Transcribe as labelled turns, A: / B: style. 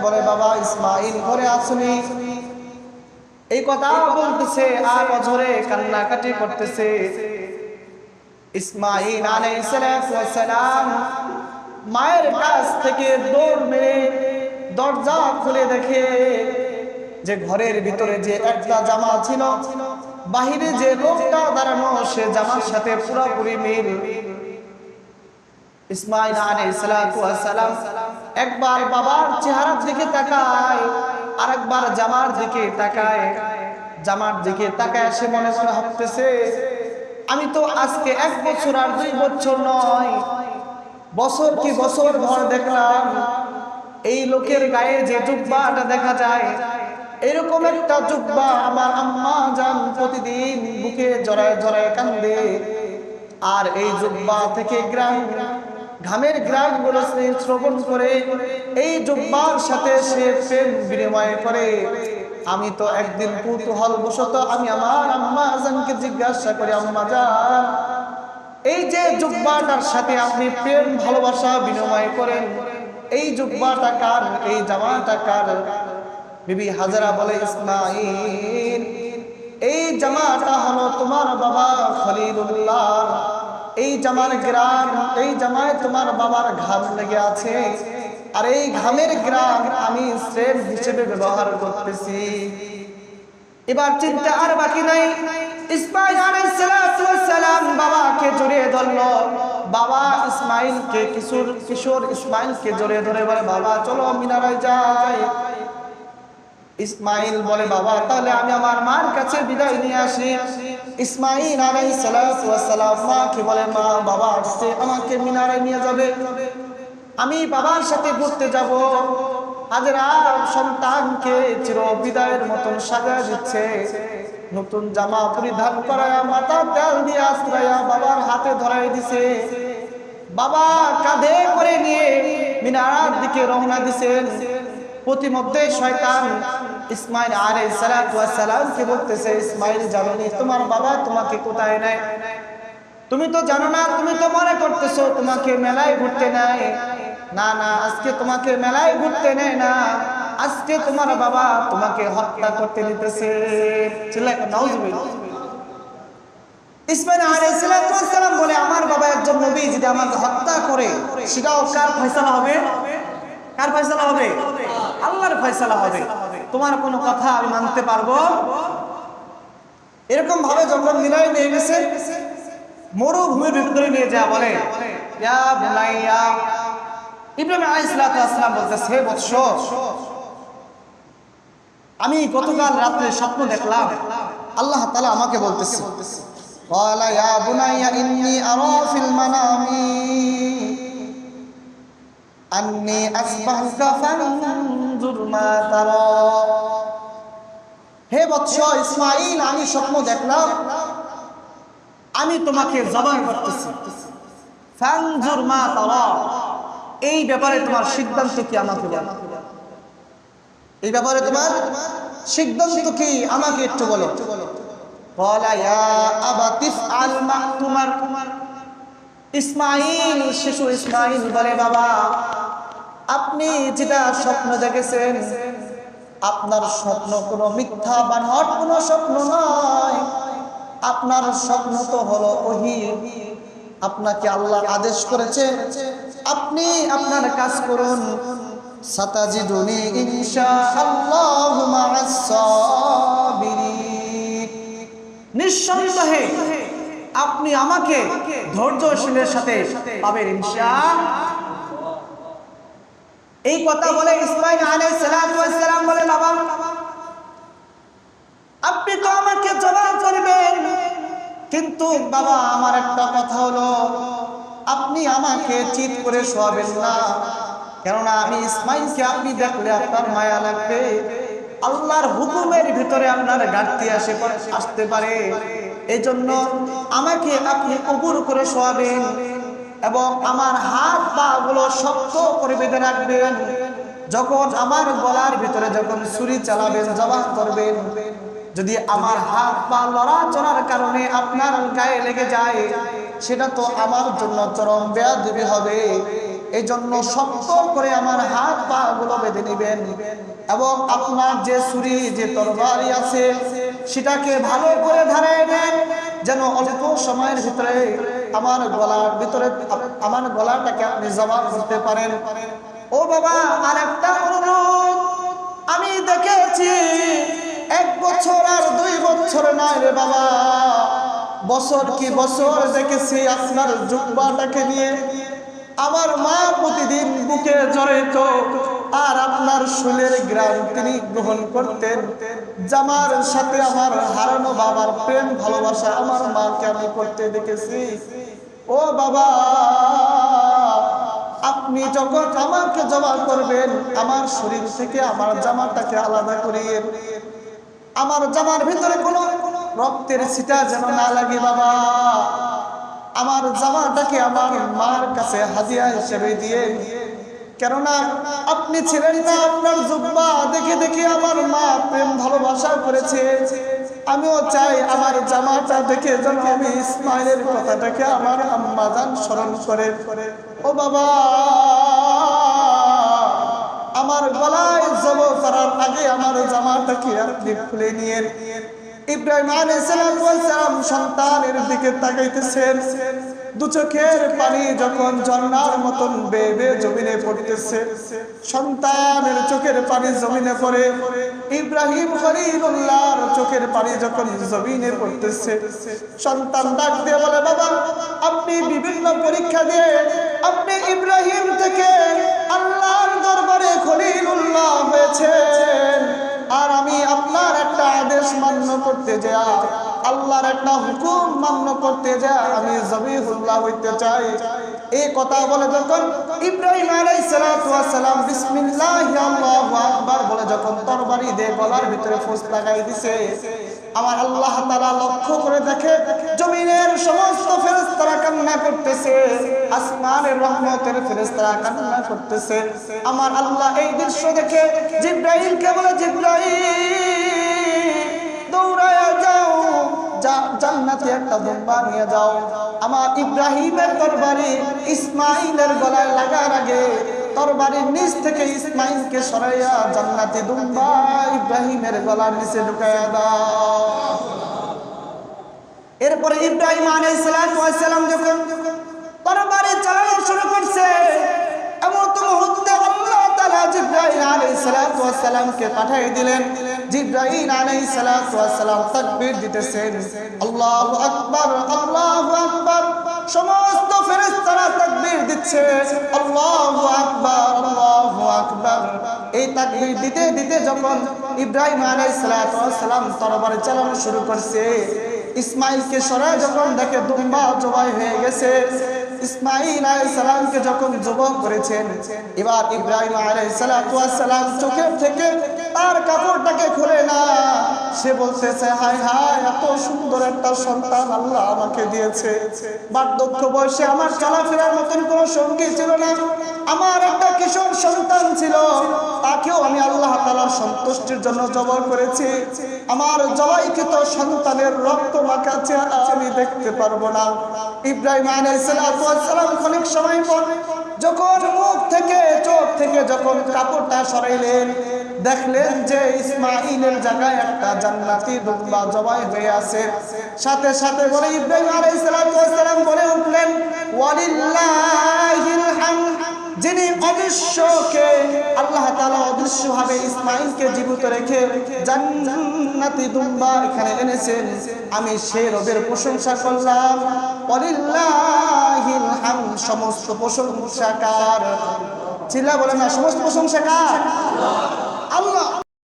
A: বলে বাবা ইসমাইল ঘরে আসুনি। এই কথা বলতেছে আর অঝরে কান্নাকাটি করতেছে। ইসমাইল আলাইহিস সালাম মায়ের কাছ থেকে দৌড় মেরে দরজা খুলে দেখে যে ঘরের ভিতরে যে একটা জামা ছিল, বাহিরে যে লোকটা দাঁড়ানো সে জামার সাথে পুরোপুরি মিল। ইসমাইল আলাইহিস সালাম একবার বাবার চেহারার দিকে তাকায়, আরেকবার জামার দিকে তাকায়। জামার দিকে তাকায় সে মনে মনে ভাবতেছে, আমি তো আজকে 1 বছর আর 2 বছর নয়, বছর কি বছর ঘর দেখলাম। এই লোকের গায়ে যে জুব্বাটা দেখা যায়, এরকম একটা জুব্বা আমার আম্মা জান প্রতিদিন বুকে জড়ায় জড়ায় কান্দে। আর এই জুব্বা থেকে ঘামের গ্রামগুলো শ্রবণ করে এই জুব্বার সাথে সে প্রেম বিনিময় করে। আমি তো একদিন কৌতূহল বশত আমি আমার আম্মা জানকে জিজ্ঞাসা করি, আম্মা জান, এই যে জুব্বাটার সাথে আপনি প্রেম ভালোবাসা বিনিময় করেন, এই জুব্বাটা কার, এই জামাটা কার? বিবি হাজারা বলে, ইসমাইল, এই জামাটা হলো তোমার বাবা খলিলুল্লাহ। এই জামার গ্রাম, এই জামায় তোমার বাবার ঘাম লেগে আছে, আর এই ঘামের গ্রাম আমি শ্রেণ হিসেবে ব্যবহার করতেছি। এবার চিন্তা আর বাকি নাই। ইসমাইল আলাইহিস সালাম বাবাকে জড়িয়ে ধরলো। বাবা ইসমাইলকে কিশোর ইসমাইলকে জড়িয়ে ধরে বলে, বাবা চলো মিনারায় যাই। ইসমাইল বলে, বাবা তাহলে আমি আমার মার কাছে বিদায় নিয়ে আসি। ইসমাইল আলাইহিস সালাম মাকে বলে, মা বাবা আসছে, আমাকে মিনারে নিয়ে যাবে, আমি বাবার সাথে ঘুরতে যাব। হাজেরা সন্তানকে চির বিদায়ের মতন সাজা দিচ্ছে, নতুন জামা পরিধান করায়া মাথা তেল দিয়ে আশ্রয়া বাবার হাতে ধরাই দিছে। বাবা কাঁধে করে নিয়ে মিনারার দিকে রওনা দিছেন। প্রতিমধ্যে শয়তান ইসমাইল আলাইহিস সালামকে বলতেছে, ইসমাইল জানোনি তোমার বাবা তোমাকে কোথায় নেয়? তুমি তো জানো না, তুমি তো মনে করতেছো তোমাকে মেলায় ঘুরতে নেয়। না না, আজকে তোমাকে মেলায় ঘুরতে নেয় না, আজকে তোমার বাবা তোমাকে হত্যা করতে নিতেছে। নাউজুবিল্লাহ। ইসমাইল আলাইহিস সালাম বলে, আমার বাবা একজন নবী, যদি আমাকে হত্যা করে সেটাও কার ফয়সালা হবে? কার ফয়সালা হবে? আল্লাহর ফয়সালা হবে। তোমার কোনো কথা আমি মানতে পারবো? এরকম ভাবে যখন মিনারে নিয়ে গেছে, মরুভূমির ভিতরে নিয়ে যা বলে, ইয়া বুনাইয়া, ইব্রাহিম আলাইহিস সালাম বলতেছে, হে বৎস, আমি গতকাল রাতে স্বপ্ন দেখলাম। আল্লাহ তাআলা আমাকে বলতেছে, ক্বালা ইয়া বুনাইয়া ইন্নী আরা ফিল মানামি আন্নী আসবাহুকা ফানজুর মা তারা। হে বৎস ইসমাইল, আমি স্বপ্ন দেখলাম আমি তোমাকে জবাই করতেছি। ফানজুর মা তারা, এই ব্যাপারে তোমার সিদ্ধান্ত কি আমাকে বলো। এই ব্যাপারে তোমার সিদ্ধান্ত কি আমাকে একটু বলো। ক্বালা ইয়া আবাতি ইফআল মা তুমার। ইসমাইল, শিশু ইসমাইল বলে, বাবা আপনি যেটা স্বপ্ন দেখেছেন, আপনার স্বপ্ন কোনো মিথ্যা বানোয়াট কোনো স্বপ্ন নয়। আপনার স্বপ্ন তো হলো ওহী। আপনাকে আল্লাহ আদেশ করেছে, আপনি আপনার কাজ করুন। সাতাজিদুনি ইনশাআল্লাহু মা'আস সাবিরিন। নিঃসন্দেহে আপনি আমাকে ধৈর্যশীলের সাথে পাবেন ইনশাআল্লাহ। এই কথা বলে ইসমাইল আলাইহিস সালাম বলে, বাবা আপনি তো আমাকে জবাই করবেন, কিন্তু বাবা আমার একটা কথা হলো, আপনি আমাকে চিৎ করে শোয়াবেন না, কেননা আমি ইসমাইলকে আপনি দেখলে আপনার মায়া লাগবে। আল্লাহর হুকুমের ভিতরে আপনার ঘাটতি আসতে পারে। এই জন্য আমাকে আপনি উপর করে শোয়াবেন এবং আমার হাত পা গুলো শক্ত করে বেঁধে রাখবেন। যখন আমার গলার ভিতরে যখন ছুরি চালাবেন, জবাই করবেন, যদি আমার হাত পা লড়াচড়ার কারণে আপনার গায়ে লেগে যায়, সেটা তো আমার জন্য চরম বেয়াদবি হবে। এই জন্য শক্ত করে আমার হাত পা গুলো বেঁধে নেবেন এবং আপনার যে ছুরি যে তরবারি আছে সেটাকে ভালো করে ধরে নেন, যেন অল্প সময়ের ভিতরে আমার গলাটাকে আপনি জবাব করতে পারেন। ও বাবা, আর একটা অনুরোধ, আমি দেখেছি 1 বছর আর 2 বছর নয় রে বাবা, বছর কি বছর দেখেছি আপনার জুব্বাটাকে নিয়ে আমার মা প্রতিদিন বুকে জড়িত, আর আপনার শুলের গ্রাম তিনি গ্রহণ করতেন। জামার সাথে আমার হারানো বাবার প্রেম ভালোবাসা আমার মাকে আমি করতে দেখেছি। ও বাবা, আপনি যখন আমাকে জমা করবেন, আমার শরীর থেকে আমার জামাটাকে আলাদা করিয়ে, আমার জামার ভিতরে কোনো রক্তের ছিটা যেন না লাগে বাবা। আমার জামাটাকে আমার মার কাছে হাদিয়া হিসেবে দিয়ে, কেননা আপনি ছিলেন না, আপনার জুব্বা দেখে দেখে আমার মা প্রেম ভালোবাসা করেছে। আমিও চাই আমার জামাটা দেখে যেন আমি ইসমাইলের কথাটাকে আমার আম্মা জান স্মরণ করে। ও বাবা, আমার গলায় জব করার আগে আমার জামাটাকে আপনি খুলে নিয়ে, ইব্রাহিম আলাইহিস সালাম সন্তানের দিকে তাকাইতেছেন, 2 চোখের পানি যখন ঝর্ণার মতন বেয়ে বেয়ে জমিনে পড়তেছে, সন্তানের চোখের পানি জমিনে পড়ে, ইব্রাহিম খলিলুল্লাহর চোখের পানি যখন জমিনে পড়তেছে, সন্তান ডাক দিয়ে বলে, বাবা আপনি বিভিন্ন পরীক্ষা দিয়ে আপনি ইব্রাহিম থেকে আল্লাহর দরবারে খলিলুল্লাহ হয়েছেন, আর আমি আপনার একটা আদেশ মান্য করতে যাই, আল্লাহর একটা হুকুম মান্য করতে যাই আমি জবিহুল্লাহ হইতে চাই। এই কথা বলে যখন ইব্রাহিম আলাইহিস সালাম বিসমিল্লাহি আল্লাহু আকবার বলে যখন তরবারি দিয়ে গলার ভিতরে ফোঁস লাগাই দিছে, আমার আল্লাহ তাআলা লক্ষ্য করে দেখে জমিনের সমস্ত ফেরেশতারা কান্না করতেছে, আসমানের রহমতের ফেরেশতারা কান্না করতেছে। আমার আল্লাহ এই দৃশ্য দেখে জিবরাইলকে বলে, জিবরাইল দৌড়ায়া যাও, জান্নাতে একটা দুম্বা নিয়ে যাও, আমার ইব্রাহিমের তরবারি ইসমাইলের গলায় লাগার আগে তরবারির নিচ থেকে ইসমাইলকে সরাইয়া জান্নাতি দুম্বা ইব্রাহিমের গলার নিচে ঢুকাইয়া দাও। এরপরে ইব্রাহিম আলাইহিস সালাম যখন তরবারি চালানো শুরু করছে, এমন মুহূর্তে আল্লাহ তাআলা জিবরাইল আলাইহিস সালামকে পাঠিয়ে দিলেন। জিবরাইল আলাইহিস সালাম তাকবীর দিতেছেন, আল্লাহু আকবার আল্লাহু আকবার, সমস্ত ফেরেশতারা তাকবীর দিচ্ছে, আল্লাহু আকবার আল্লাহু আকবার। এই তাকবীর দিতে দিতে যখন ইব্রাহিম আলাইহিস সালাম তরবারি চালানো শুরু করছে, ইসমাইলকে সরায় যখন দেখে দুম্বা জবাই হয়ে গেছে, ইসমাইল আলাইহিস সালামকে যখন জবাই করেছেন, এবার ইব্রাহিম আলাইহিস সালাম চোখের থেকে তার কাপড়টাকে খুলে না, সে বলতেছে, হায় হায়, এত সুন্দর একটা সন্তান আল্লাহ আমাকে দিয়েছে, বার্ধক্য বয়সে আমার চলাফেরার মতন কোনো সঙ্গী ছিল না, আমার একটা কিশোর সন্তান ছিল, তাকেও আমি আল্লাহ তাআলার সন্তুষ্টির জন্য জবাই করেছি, আমার জবাইকৃত সন্তানের রক্ত মাখা চেহারা আমি দেখতে পারবো না। ইব্রাহিম আলাইহিস সালাম অনেক সময় পর যখন মুখ থেকে চোখ থেকে যখন কাপড়টা সরাইলেন, দেখলেন যে ইসমাইলের জায়গায় একটা জান্নাতি দুম্বা জবাই হয়ে আছে। সাথে সাথে বলে ইব্রাহিম আলাইহিস সালাম বলে উঠলেন, ওয়ালিল্লাহিল হামদ, যিনি অদৃশ্যকে আল্লাহ তাআলা অদৃশ্যভাবে ইসমাইলকে জীবিত রেখে জান্নাতি দুম্বা এখানে এনেছেন, আমি সেই রবের প্রশংসা করলাম। ওয়ালিল্লাহিল হামদ, সমস্ত প্রশংসা কার? চিল্লা বলেন না, সমস্ত প্রশংসা কার? আল্লাহ।